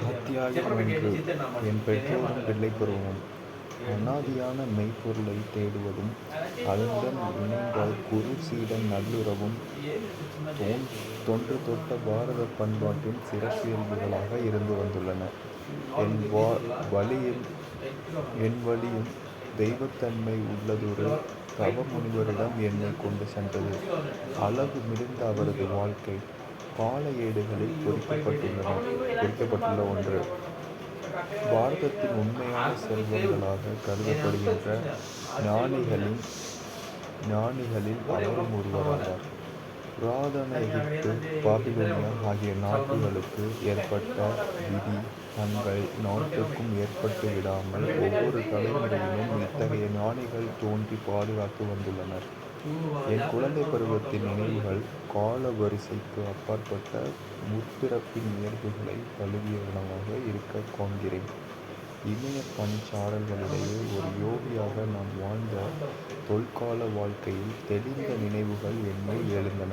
அத்தியாயம் 1. என் பெற்றோரும் பிள்ளைப் பருவமும். அனாதியான மெய்ப்பொருளை தேடுவதும் அதனுடன் இணைந்த குரு சீடன் நல்லுறவும் தொன்று தொட்ட பாரத பண்பாட்டின் சிறப்பியல்புகளாக இருந்து வந்துள்ளன. என் வழியும் தெய்வத்தன்மை உள்ளதொரு தவ முனிவரிடம் என்னை கொண்டு சென்றது. அளவு மிகுந்த அவரது வாழ்க்கை பால ஏடுகளில் பொறிக்கப்பட்டுள்ள ஒன்று. பாரதத்தின் உண்மையான செல்வங்களாக கருதப்படுகின்ற ஞானிகளில் அவரும் ஒருவராவார். புராதன எகிப்து, பாபிலோனியா ஆகிய நாடுகளுக்கு ஏற்பட்ட விதி தங்கள் நாட்டுக்கும் ஏற்பட்டு விடாமல் ஒவ்வொரு தலைமுறையிலும் இத்தகைய ஞானிகள் தோன்றி பாதுகாத்து வந்துள்ளனர். என் குழந்தை பருவத்தின் நினைவுகள் கால வரிசைக்கு அப்பாற்பட்ட முற்பிறப்பின் இயல்புகளை தழுவியவனவாக இருக்க காண்கிறேன். இமய பனிச்சாரல்களிடையே ஒரு யோகியாக நான் வாழ்ந்த தொல்கால வாழ்க்கையில் தெளிந்த நினைவுகள் என்னுள் எழுந்தன.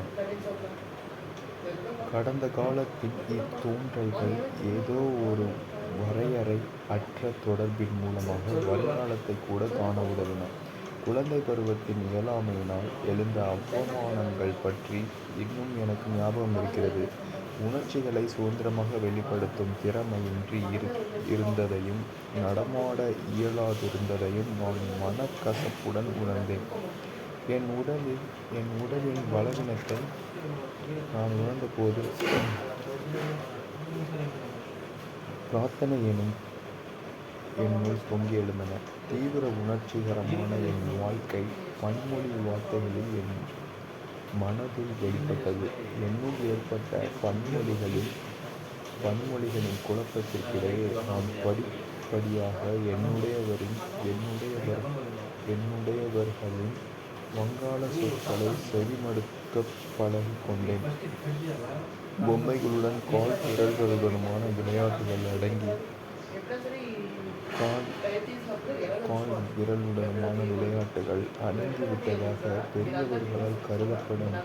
கடந்த காலத்தின் இத்தோன்றல்கள் ஏதோ ஒரு வரையறை அற்ற தொடர்பின் மூலமாக வருங்காலத்தை கூட காண உதவின. குழந்தை பருவத்தின் இயலாமையினால் எழுந்த அவமானங்கள் பற்றி இன்னும் எனக்கு ஞாபகம் இருக்கிறது. உணர்ச்சிகளை சுதந்திரமாக வெளிப்படுத்தும் திறமையின்றி இருந்ததையும் நடமாட இயலாதிருந்ததையும் நான் மனக்கசப்புடன் உணர்ந்தேன். என் உடலின் பலவீனத்தை நான் உணர்ந்தபோது பிரார்த்தனை எனும் என்னுள் பொங்கி எழுந்தன. தீவிர உணர்ச்சிகரமான என் வாழ்க்கை பன்மொழி வார்த்தைகளில் என் மனதில் வெளிப்பட்டது. என்னுள் ஏற்பட்ட பன்மொழிகளின் குழப்பத்திற்கிடையே நான் படிப்படியாக என்னுடையவர்களின் வங்காள சொற்களை செவிமடுக்க பழகிக் கொண்டேன். பொம்மைகளுடன் கால் விரல்களுடனுமான விளையாட்டுகள் அடங்கி விட்டதாக பெரியவர்களால் கருதப்படும்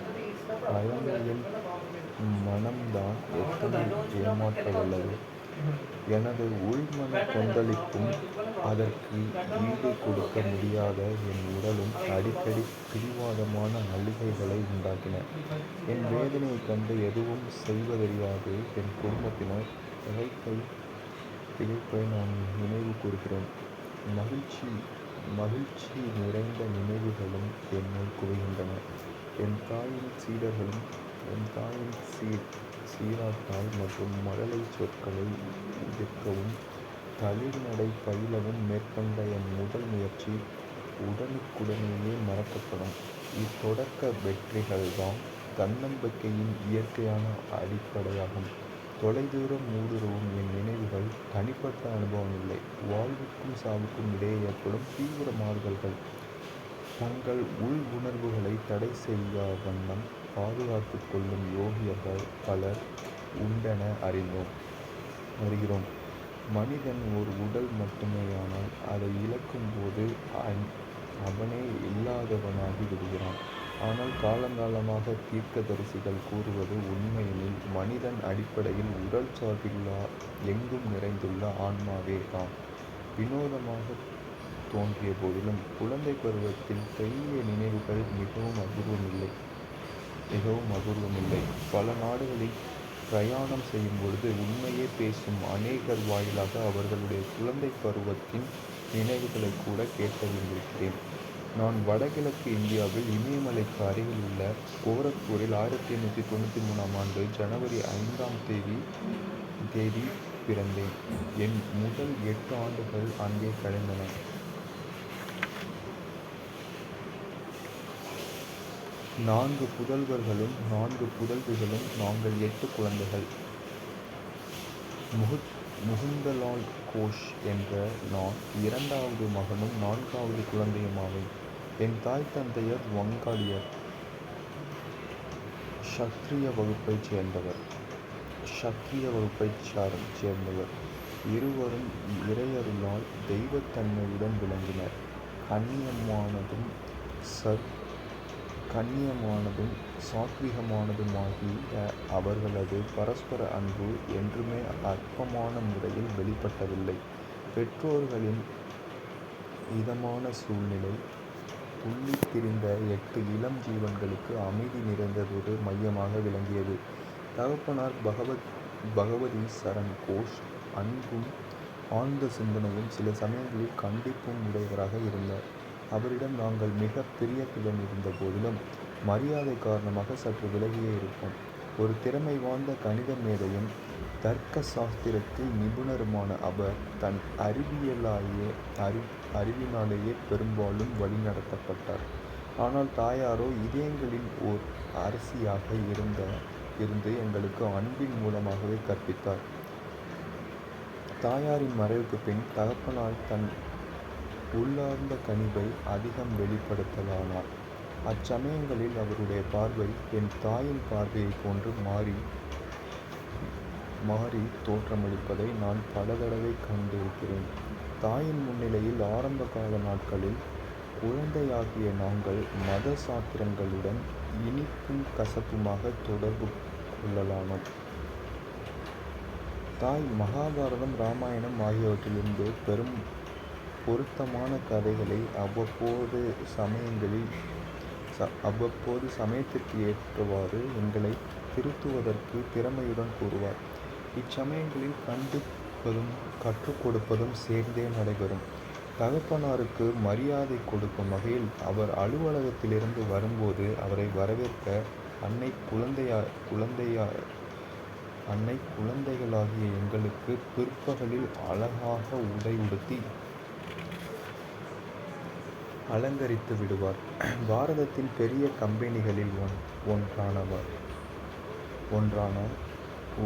பழமையின் மனம்தான் எத்தனை ஏமாற்ற வல்லது. எனது உள்மன கொந்தளிப்பும் அதற்கு ஈடு கொடுக்க முடியாத என் உடலும் அடிக்கடி பிடிவாதமான அழுகைகளை உண்டாக்கின. என் வேதனையைக் கண்டு எதுவும் செய்வதறியாது என் குடும்பத்தினர் திகைப்பை நான் நினைவு கூறுகிறேன். மகிழ்ச்சி நிறைந்த நினைவுகளும் என்னுள் குவிகின்றன. என் தாயின் சீராட்டால் மற்றும் மழலை சொற்களை எதிர்க்கவும் தளிர்நடை பயிலவும் மேற்கொண்ட என் முதல் முயற்சி உடனுக்குடனேயே மறக்கப்படும். இத்தொடக்க வெற்றிகள்தான் தன்னம்பிக்கையின் இயற்கையான அடிப்படையாகும். தொலைதூரம் ஊடுருவும் என் நினைவுகள் தனிப்பட்ட அனுபவம் இல்லை. வாழ்வுக்கும் சாவுக்கும் இடையே ஏற்படும் தீவிர மாறுதல்கள். தங்கள் உள் உணர்வுகளை தடை செய்யா வண்ணம் பாதுகாத்து கொள்ளும் யோகியர்கள் பலர் உண்டென அறிகிறோம். மனிதன் ஒரு உடல் மட்டுமேயானால் அதை இழக்கும் போது அவனே இல்லாதவனாகி விடுகிறான். ஆனால் காலங்காலமாக தீர்க்கதரிசிகள் கூறுவது உண்மையெனில் மனிதன் அடிப்படையில் உடல் சார்பில்லா எங்கும் நிறைந்துள்ள ஆன்மாவே தான். வினோதமாக தோன்றிய போதிலும் குழந்தை பருவத்தில் பெரிய நினைவுகள் மிகவும் அபூர்வமில்லை. பல நாடுகளில் பிரயாணம் செய்யும் பொழுது உண்மையே பேசும் அநேகர் வாயிலாக அவர்களுடைய குழந்தை பருவத்தின் நினைவுகளை கூட கேட்டறிந்திருக்கிறேன். நான் வடகிழக்கு இந்தியாவில் இமயமலைக்கு அருகில் உள்ள கோரக்பூரில் 1893 ஜனவரி 5 தேதி பிறந்தேன். என் முதல் 8 ஆண்டுகள் அங்கே கழிந்தன. 4 புதல்வர்களும் 4 புதல்விகளும் நாங்கள் 8 குழந்தைகள். முகுந்தலால் கோஷ் என்ற நான் 2வது மகனும் 4வது குழந்தையுமாவேன். என் தாய் தந்தையர் வங்காளியர், க்ஷத்ரிய வகுப்பைச் சேர்ந்தவர். இருவரும் இறையருளால் தெய்வத்தன்மையுடன் விளங்கினர். கண்ணியமானதும் சாத்வீகமானதுமாகிய அவர்களது பரஸ்பர அன்பு என்றுமே அற்பமான முறையில் வெளிப்பட்டதில்லை. பெற்றோர்களின் இதமான சூழ்நிலை துள்ளித் திரிந்த 8 இளம் ஜீவன்களுக்கு அமைதி நிறைந்ததொரு மையமாக விளங்கியது. தகப்பனார் பகவதி சரண் கோஷ் அன்பும் ஆழ்ந்த சிந்தனையும் சில சமயங்களில் கண்டிப்பும் உடையவராக இருந்தார். அவரிடம் நாங்கள் மிக பிரியத்துடன் இருந்த போதிலும் மரியாதை காரணமாக சற்று விலகியே இருப்போம். ஒரு திறமை வாய்ந்த கணித மேதையும் தர்க்க சாஸ்திரத்தில் நிபுணருமான அவர் தன் அறிவினாலேயே பெரும்பாலும் வழிநடத்தப்பட்டார். ஆனால் தாயாரோ இதயங்களின் ஓர் அரசியாக இருந்து எங்களுக்கு அன்பின் மூலமாகவே கற்பித்தார். தாயாரின் மறைவுக்கு பின் தகப்பனார் தன் உள்ளார்ந்த கனிவை அதிகம் வெளிப்படுத்தலானார். அச்சமயங்களில் அவருடைய பார்வை என் தாயின் பார்வையைப் போன்று மாறி தோற்றமளிப்பதை நான் பல தடவை கண்டிருக்கிறேன். தாயின் முன்னிலையில் ஆரம்ப கால நாட்களில் குழந்தையாகிய நாங்கள் மத சாத்திரங்களுடன் இனிப்பும் கசப்புமாக தொடர்பு கொள்ளலானோம். தாய் மகாபாரதம், இராமாயணம் ஆகியவற்றிலிருந்து பெரும் பொருத்தமான கதைகளை அவ்வப்போது சமயத்திற்கு ஏற்றவாறு எங்களை திருத்துவதற்கு திறமையுடன் கூறுவார். இச்சமயங்களில் கண்டிப்பதும் கற்றுக் கொடுப்பதும் சேர்ந்தே நடைபெறும். தகப்பனாருக்கு மரியாதை கொடுக்கும் வகையில் அவர் அலுவலகத்திலிருந்து வரும்போது அவரை வரவேற்க அன்னை குழந்தைகளாகிய எங்களுக்கு பிற்பகலில் அழகாக உடை உடுத்தி அலங்கரித்து விடுவார். பாரதத்தின் பெரிய கம்பெனிகளில் ஒன்றான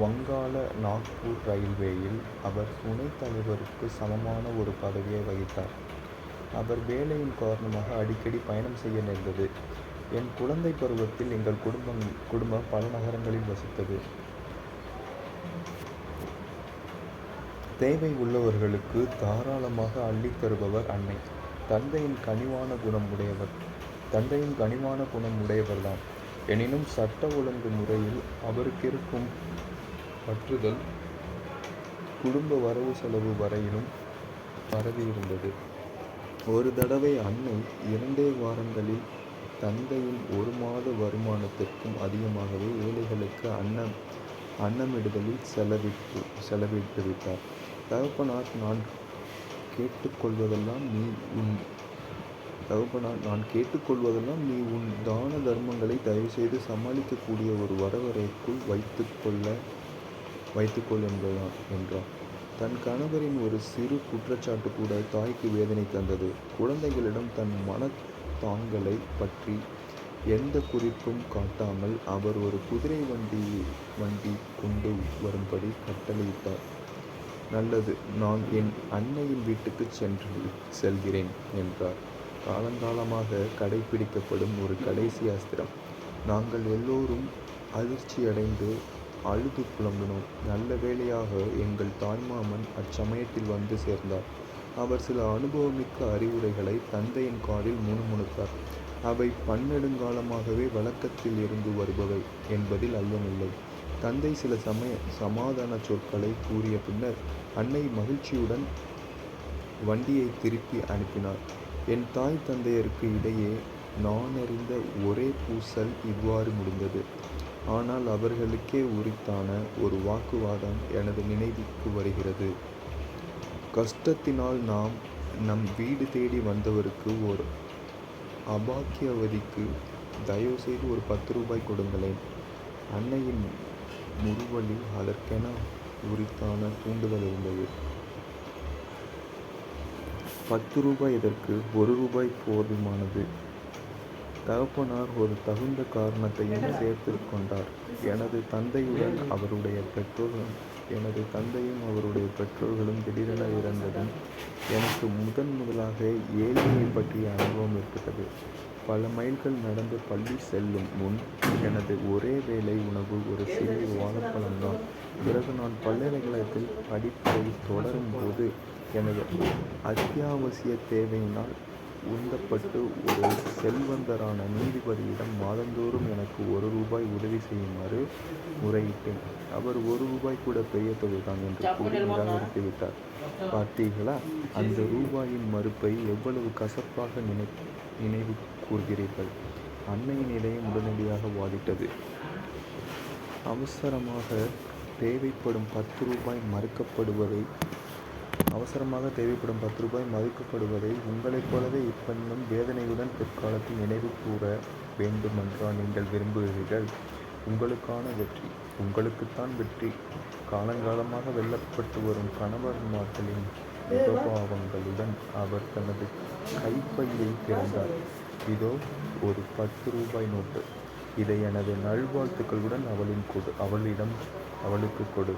வங்காள நாக்பூர் ரயில்வேயில் அவர் துணைத் தலைவருக்கு சமமான ஒரு பதவியை வகித்தார். அவர் வேலையின் காரணமாக அடிக்கடி பயணம் செய்ய நேர்ந்தது. என் குழந்தை பருவத்தில் எங்கள் குடும்பம் பல நகரங்களில் வசித்தது. தேவை உள்ளவர்களுக்கு தாராளமாக அள்ளித் தருபவர் அன்னை. தந்தையின் கனிவான குணம் உடையவர்தான். எனினும் சட்ட ஒழுங்கு முறையில் அவருக்கிருக்கும் பற்றுதல் குடும்ப வரவு செலவு வரையிலும் பரவியிருந்தது. ஒரு தடவை அன்னை 2 வாரங்களில் தந்தையின் 1 மாத வருமானத்திற்கும் அதிகமாகவே ஏழைகளுக்கு அன்னமிடுதலில் செலவிட்டு விட்டார். தகப்பனார் நான் கேட்டுக்கொள்வதெல்லாம் நீ உன் தான தர்மங்களை தயவுசெய்து சமாளிக்கக்கூடிய ஒரு வரவறைக்குள் வைத்துக்கொள் என்பதுதான் என்றார். தன் கணவரின் ஒரு சிறு குற்றச்சாட்டு கூட தாய்க்கு வேதனை தந்தது. குழந்தைகளிடம் தன் மனத்தாங்கலை பற்றி எந்த குறிப்பும் காட்டாமல் அவர் ஒரு குதிரை வண்டி கொண்டு வரும்படி கட்டளையிட்டார். நல்லது, நான் என் அன்னையின் வீட்டுக்கு செல்கிறேன் என்றார். காலங்காலமாக கடைபிடிக்கப்படும் ஒரு கடைசி அஸ்திரம். நாங்கள் எல்லோரும் அதிர்ச்சியடைந்து அழுது புலம்பினோம். நல்ல வேளையாக எங்கள் தாய்மாமன் அச்சமயத்தில் வந்து சேர்ந்தார். அவர் சில அனுபவமிக்க அறிவுரைகளை தந்தையின் காதில் முணுமுணுத்தார். அவை பன்னெடுங்காலமாகவே வழக்கத்தில் இருந்து வருபவை என்பதில் ஐயமில்லை. தந்தை சில சமாதான சொற்களை கூறிய பின்னர் அன்னை மகிழ்ச்சியுடன் வண்டியை திருப்பி அனுப்பினார். என் தாய் தந்தையருக்கு இடையே நானறிந்த ஒரே பூசல் இவ்வாறு முடிந்தது. ஆனால் அவர்களுக்கே உரித்தான ஒரு வாக்குவாதம் எனது நினைவுக்கு வருகிறது. கஷ்டத்தினால் நம் வீடு தேடி வந்தவருக்கு ஓர் அபாக்கியவதிக்கு தயவு செய்து ஒரு 10 ரூபாய் கொடுங்களேன். அன்னையின் முறுவலில் அதற்கென உரித்தான தூண்டுதல் இருந்தது. 10 ரூபாய் எதற்கு? 1 ரூபாய் போதுமானது. தகப்பனார் ஒரு தகுந்த காரணத்தையும் சேர்த்து கொண்டார். எனது தந்தையும் அவருடைய பெற்றோர்களும் திடீரென இறந்ததும் எனக்கு முதலாக ஏழ்மையை பற்றிய அனுபவம் ஏற்பட்டது. பல மைல்கள் நடந்து பள்ளி செல்லும் முன் எனது ஒரே வேளை உணவு ஒரு சிறிய வாழைப்பழம்தான். பிறகு நான் பல்கலைக்கழகத்தில் படிப்பை தொடரும் போது எனது அத்தியாவசிய தேவையினால் உந்தப்பட்டு ஒரு செல்வந்தரான நீதிபதியிடம் மாதந்தோறும் எனக்கு ₹1 உதவி செய்யுமாறு முறையிட்டேன். அவர் ₹1 கூட பெரிய தொகைதான் என்று கூறி நிராகரித்து விட்டார். பார்த்தீர்களா, அந்த ரூபாயின் மறுப்பை எவ்வளவு கசப்பாக நினைவு கூர்கிறீர்கள். அன்னையின் இதயம் உடனடியாக வாதிட்டது. அவசரமாக தேவைப்படும் ₹10 மறுக்கப்படுவதை உங்களைப் போலவே இப்பெண்ணும் வேதனையுடன் பிற்காலத்தில் நினைவு கூற வேண்டுமன்றா நீங்கள் விரும்புகிறீர்கள்? உங்களுக்கான வெற்றி, உங்களுக்குத்தான் வெற்றி. காலங்காலமாக வெல்லப்பட்டு வரும் கணவன்மார்களின் முகபாவங்களுடன் அவர் தனது கைப்பையை திறந்தார். இதோ ஒரு ₹10 நோட்டு. இதை எனது நல்வாழ்த்துக்களுடன் அவளுக்கு கொடு.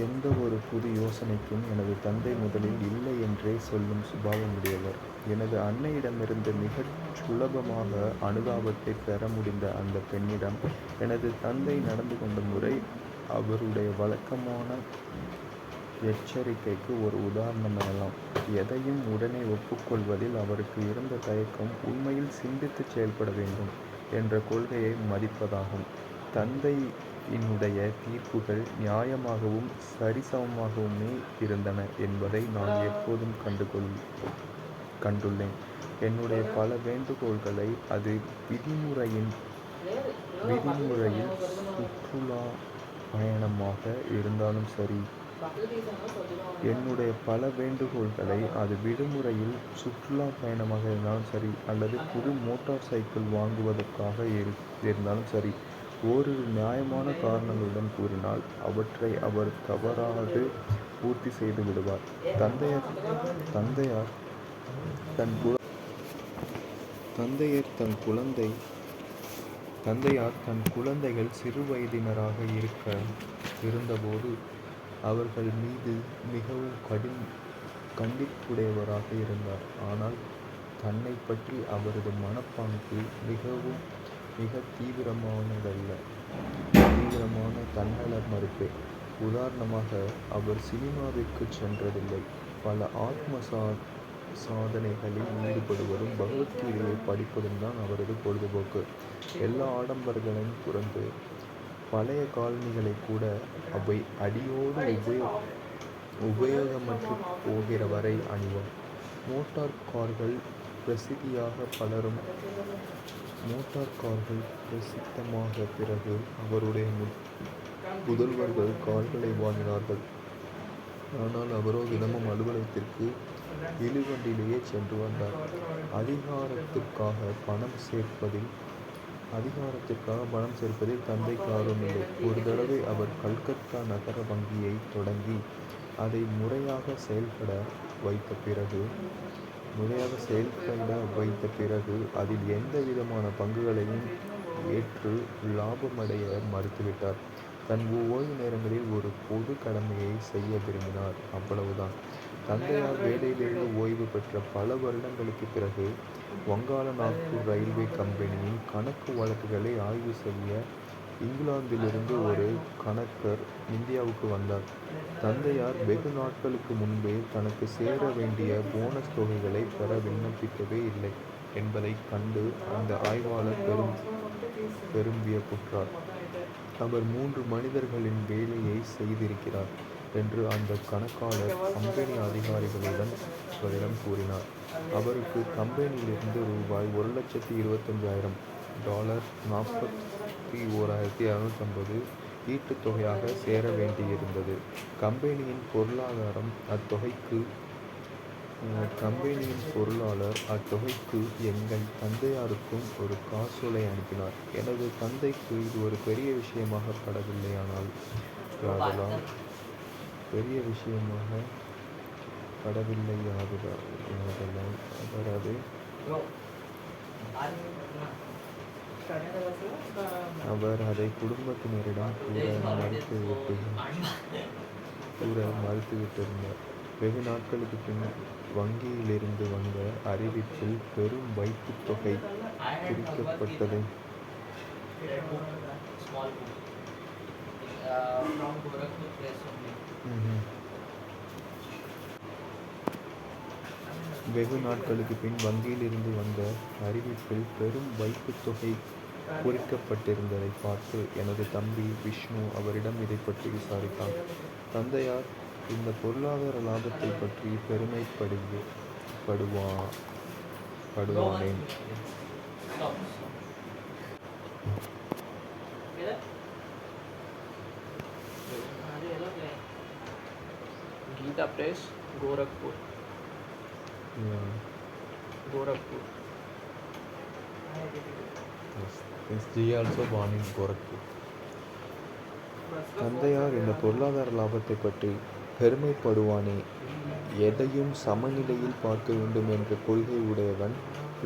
எந்த ஒரு புது யோசனைக்கும் எனது தந்தை முதலில் இல்லை என்றே சொல்லும் சுபாவமுடையவர். எனது அன்னையிடமிருந்து மிகச் சுலபமாக அனுதாபத்தை பெற முடிந்த அந்த பெண்ணிடம் எனது தந்தை நடந்து கொண்ட முறை அவருடைய வழக்கமான எச்சரிக்கைக்கு ஒரு உதாரணம் எனலாம். எதையும் உடனே ஒப்புக்கொள்வதில் அவருக்கு இருந்த தயக்கம் உண்மையில் சிந்தித்துச் செயல்பட வேண்டும் என்ற கொள்கையை மதிப்பதாகும். தந்தையினுடைய தீர்ப்புகள் நியாயமாகவும் சரிசமமாகவுமே இருந்தன என்பதை நான் எப்போதும் கண்டுள்ளேன். என்னுடைய பல வேண்டுகோள்களை அது விதிமுறையில் சுற்றுலா பயணமாக இருந்தாலும் சரி, விடுமுறையில் சுற்றுலா பயணமாக இருந்தாலும் சரி, அல்லது புது மோட்டார் சைக்கிள் வாங்குவதற்காக இருந்தாலும் சரி, ஓரிரு நியாயமான காரணங்களுடன் கூறினால் அவற்றை அவர் தவறாது பூர்த்தி செய்து விடுவார். தந்தையார் தன் குழந்தைகள் சிறு வயதினராக இருந்தபோது அவர்கள் மீது மிகவும் கண்டிப்புடையவராக இருந்தார். ஆனால் தன்னை பற்றி அவரது மனப்பாங்கு மிக தீவிரமான தன்னல மறுப்பே. உதாரணமாக, அவர் சினிமாவிற்கு சென்றதில்லை. பல ஆத்ம சாதனைகளில் ஈடுபடுவதும் பகவத்கீதையை படிப்பதும் தான் அவரது பொழுதுபோக்கு. எல்லா ஆடம்பரங்களையும் துறந்து பழைய காலணிகளை கூட அவை அடியோடு உபயோகமற்று போகிற வரை அணிவார். மோட்டார் கார்கள் பிரசித்தமாக பிறகு அவருடைய புதல்வர்கள் கார்களை வாங்கினார்கள். ஆனால் அவரோ தினமும் அலுவலகத்திற்கு இழுவண்டியிலேயே சென்று வந்தார். அதிகாரத்திற்காக பணம் சேர்ப்பதில் தந்தைக்கு ஆர்வமில்லை. ஒரு தடவை அவர் கல்கத்தா நகர வங்கியை தொடங்கி அதை முறையாக செயல்பட வைத்த பிறகு அதில் எந்த விதமான பங்குகளையும் ஏற்று லாபமடைய மறுத்துவிட்டார். தன் ஓய்வு நேரங்களில் ஒரு பொது கடமையை செய்ய விரும்பினார், அவ்வளவுதான். தந்தையார் வேலையிலிருந்து ஓய்வு பெற்ற பல வருடங்களுக்கு பிறகு வங்காள நாக்பூர் ரயில்வே கம்பெனியின் கணக்கு வழக்குகளை ஆய்வு செய்ய இங்கிலாந்திலிருந்து ஒரு கணக்கர் இந்தியாவுக்கு வந்தார். தந்தையார் வெகு நாட்களுக்கு முன்பே தனக்கு சேர வேண்டிய போனஸ் தொகைகளை பெற விண்ணப்பிக்கவே இல்லை என்பதைக் கண்டு அந்த ஆய்வாளர் பெரும் வியப்புற்றார். அவர் 3 மனிதர்களின் வேலையை செய்திருக்கிறார் என்று அந்த கணக்காளர் கம்பெனி அதிகாரிகளிடம் கூறினார். அவருக்கு கம்பெனியிலிருந்து ₹1,25,000 $41,250 ஈட்டுத் தொகையாக சேர வேண்டியிருந்தது. கம்பெனியின் பொருளாளர் அத்தொகைக்கு எங்கள் தந்தையாருக்கும் ஒரு காசோலை அனுப்பினார். எனது தந்தைக்கு இது ஒரு பெரிய விஷயமாக படவில்லையாதலால் அவர் அதை குடும்பத்தினரிடம் கூற மறுத்துவிட்டிருந்தார். வெகு நாட்களுக்கு பின் வங்கியிலிருந்து வந்த அறிவிப்பில் பெரும் வைப்புத் தொகை குறிக்கப்பட்டதை from Gorakhpur place only. ம்ஹும். வெகு நாட்களுக்கு பின் வங்கியில் இருந்து வந்த அறிவிப்பில் பெரும் வைப்புத் தொகை குறிக்கப்பட்டிருந்ததை பார்த்து எனது தம்பி விஷ்ணு அவரிடம் இதை பற்றி விசாரித்தான். தந்தையார் இந்த பொருளாதார லாபத்தை பற்றி பெருமைப்படுவானேன். Geeta Press, Gorakhpur. Yeah. Gorakhpur. Yes. Since G also born in Gorakhpur. தந்தையார் இந்த பொருளாதார லாபத்தை பற்றி பெருமைப்படுவானே. எதையும் சமநிலையில் பார்க்க வேண்டும் என்ற கொள்கை உடையவன்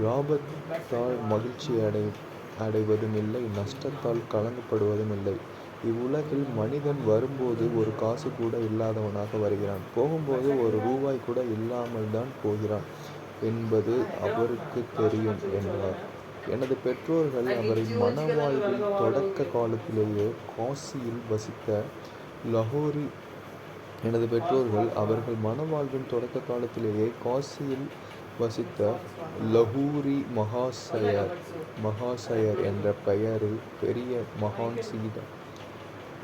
லாபத்தால் மகிழ்ச்சி அடைவதும் இல்லை, நஷ்டத்தால் கலங்கப்படுவதும் இல்லை. இவ்வுலகில் மனிதன் வரும்போது ஒரு காசு கூட இல்லாதவனாக வருகிறான், போகும்போது ஒரு ரூபாய் கூட இல்லாமல் தான் போகிறான் என்பது அவருக்கு தெரியும் என்றார். எனது பெற்றோர்கள் அவரை மனவாழ்வின் தொடக்க காலத்திலேயே காசியில் வசித்த லஹோரி லஹூரி மகாசயர்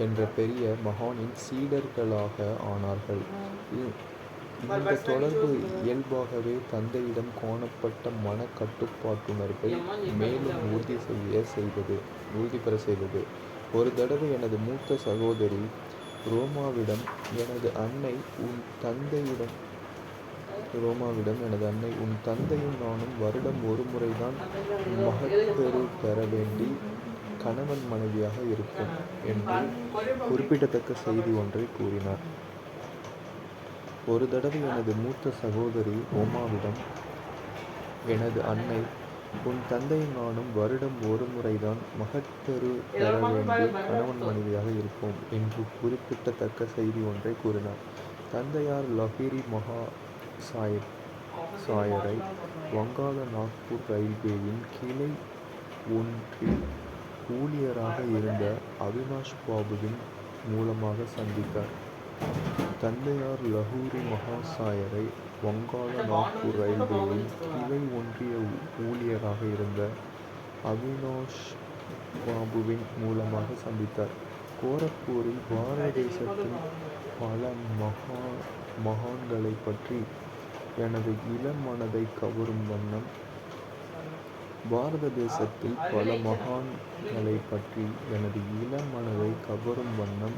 என்ற பெரிய மகானின் சீடர்களாக ஆனார்கள். இந்த தொடர்பு இயல்பாகவே தந்தையிடம் காணப்பட்ட மனக்கட்டுப்பாட்டுணர்வை மேலும் உறுதி பெற செய்தது. ஒரு தடவை எனது மூத்த சகோதரி ரோமாவிடம் எனது அன்னை உன் தந்தையும் நானும் வருடம் ஒரு முறைதான் மகப்பேறு பெற வேண்டி கணவன் மனைவியாக இருக்கும் என்று குறிப்பிடத்தக்க செய்தி ஒன்றை கூறினார். ஒரு தடவை எனது மூத்த சகோதரி ரோமாவிடம் எனது அன்னை உன் தந்தையும் நானும் வருடம் ஒரு முறைதான் மகப்பேறு பெற வேண்டி கணவன் மனைவியாக இருப்போம் என்று குறிப்பிடத்தக்க செய்தி ஒன்றை கூறினார். தந்தையார் லஹிரி மகாசாயரை வங்காள நாக்பூர் ரயில்வேயின் கிளை ஒன்றில் ஊழியராக இருந்த அவினாஷ் பாபுவின் மூலமாக சந்தித்தார். தந்தையார் லஹூரி மகாசாயரை வங்காள நாக்பூர் ரயில்வேயின் கிளை ஒன்றிய ஊழியராக இருந்த அவினாஷ் பாபுவின் மூலமாக சந்தித்தார். கோரக்பூரில் பாரத தேசத்தின் பல மகான்களை பற்றி எனது இளமனதை கவரும் வண்ணம்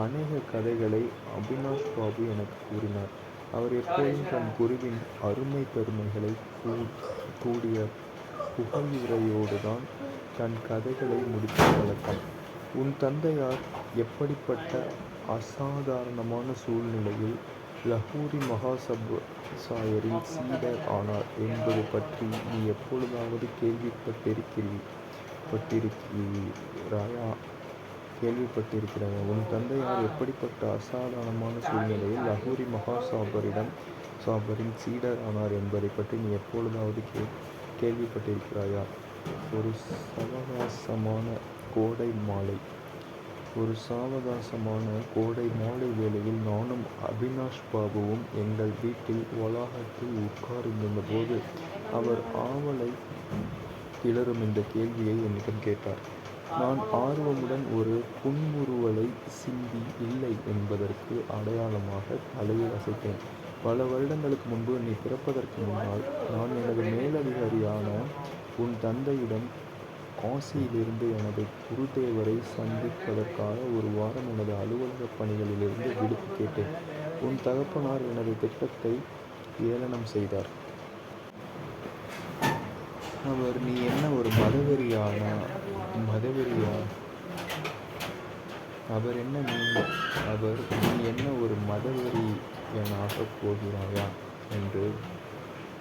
அநேக கதைகளை அவினாஷ் பாபு எனக்கு கூறினார். அவர் எப்போதும் தன் குருவின் அருமை பெருமைகளை கூடிய புகழுரையோடுதான் தன் கதைகளை முடித்த வழக்கம். உன் தந்தையார் எப்படிப்பட்ட அசாதாரணமான சூழ்நிலையில் லஹூரி மகாசாயரின் சீடர் ஆனார் என்பது பற்றி நீ எப்பொழுதாவது கேள்விப்பட்டிருக்கிறாயா? உன் தந்தையார் எப்படிப்பட்ட அசாதாரணமான சூழ்நிலையில் லஹூரி மகாசாபரின் சீடர் ஆனார் என்பதை பற்றி நீ எப்பொழுதாவது கேள்விப்பட்டிருக்கிறாயா? ஒரு சாவகாசமான கோடை மாலை வேளையில் நானும் அவினாஷ் பாபுவும் எங்கள் வீட்டில் வளாகத்தில் உட்கார்ந்திருந்த போது அவர் ஆவலை கிளறும் இந்த கேள்வியை என்னிடம் கேட்டார். நான் ஆர்வமுடன் ஒரு புன்முறுவலை சிந்தி இல்லை என்பதற்கு அடையாளமாக தலையை அசைத்தேன். பல வருடங்களுக்கு முன்பு நீ பிறப்பதற்கு முன்னால் நான் எனது மேலதிகாரியான உன் தந்தையிடம் காசியிலிருந்து எனது குருதேவரை சந்திப்பதற்காக ஒரு வாரம் எனது அலுவலக பணிகளிலிருந்து விடுப்பு கேட்டேன். உன் தகப்பனார் எனது திட்டத்தை ஏளனம் செய்தார். அவர் நீ என்ன ஒரு மதவெறியா மதவெறியனாகப் போகிறாயா என்று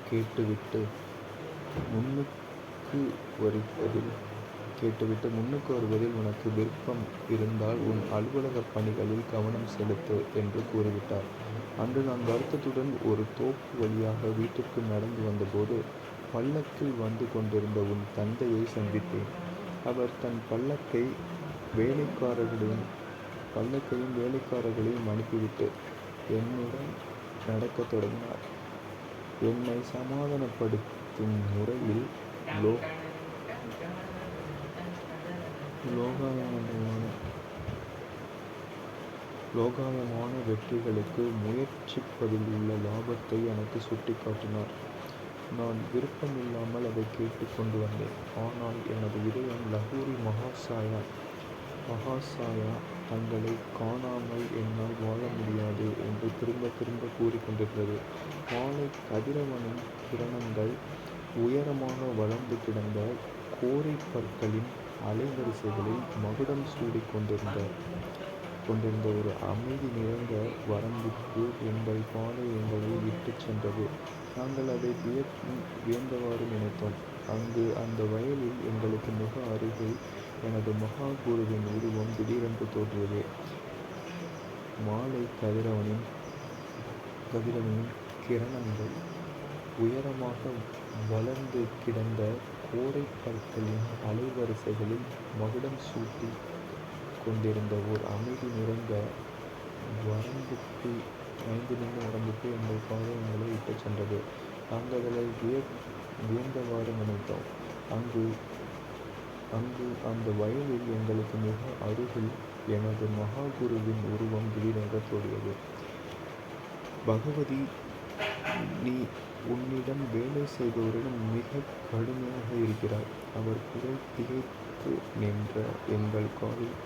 கேட்டுவிட்டு முன்னுக்கு வருவதில் உனக்கு விருப்பம் இருந்தால் உன் அலுவலக பணிகளில் கவனம் செலுத்து என்று கூறிவிட்டார். அன்று நான் வருத்தத்துடன் ஒரு தோப்பு வழியாக வீட்டிற்கு நடந்து வந்தபோது பல்லக்கில் வந்து கொண்டிருந்த உன் தந்தையை சந்தித்தேன். அவர் தன் பல்லக்கை வேலைக்காரர்களின் பல்லக்கையும் வேலைக்காரர்களையும் அனுப்பிவிட்டு என்னுடன் நடக்கத் தொடங்கினார். என்னை சமாதானப்படுத்தும் முறையில் லோகாயமான வெற்றிகளுக்கு முயற்சிப்பதில் உள்ள லாபத்தை எனக்கு சுட்டிக்காட்டினார். நான் விருப்பமில்லாமல் அதை கேட்டுக் கொண்டு வந்தேன். ஆனால் எனது இதயம் லகூரி மகாசாயா தங்களை காணாமல் என்னால் வாழ முடியாது என்று திரும்ப திரும்ப கூறிக்கொண்டிருந்தது. மாலை கதிரவனின் கிரணங்கள் உயரமாக வளர்ந்து கிடந்த கோரைப்பற்களின் அலைவரிசைகளில் மகுடம் சூடிக் கொண்டிருந்த ஒரு அமைதி நிறைந்த வரம்புக்கு எங்கள் பாதை எங்களை விட்டுச் சென்றது. நாங்கள் அதை வியந்தவாறு நினைத்தோம். அங்கு அந்த வயலில் எங்களுக்கு மிக அருகில் எனது மகாகுருவின் உருவம் திடீரென்று தோன்றியது. மாலை கதிரவனின் கிரணங்கள் உயரமாக வளர்ந்து கிடந்த கோரைப்பற்களின் அலைவரிசைகளில் மகுடம் சூட்டி கொண்டிருந்த ஓர் அமைதி நிறைந்த வரம்புக்கு எங்கள் பாதை எங்களை விட்டுச் சென்றது. நாங்கள் அதை வியந்தவாறு நினைத்தோம். அங்கு அந்த வயலில் எங்களுக்கு மிக அருகில் எனது மகாகுருவின் உருவம் திடீரென்று தோன்றியது. பகவதி, நீ உன்னிடம் வேலை செய்பவரிடம் மிக கடுமையாக இருக்கிறாய். அவர் குரல் திகைத்து நின்ற எங்கள் காலில்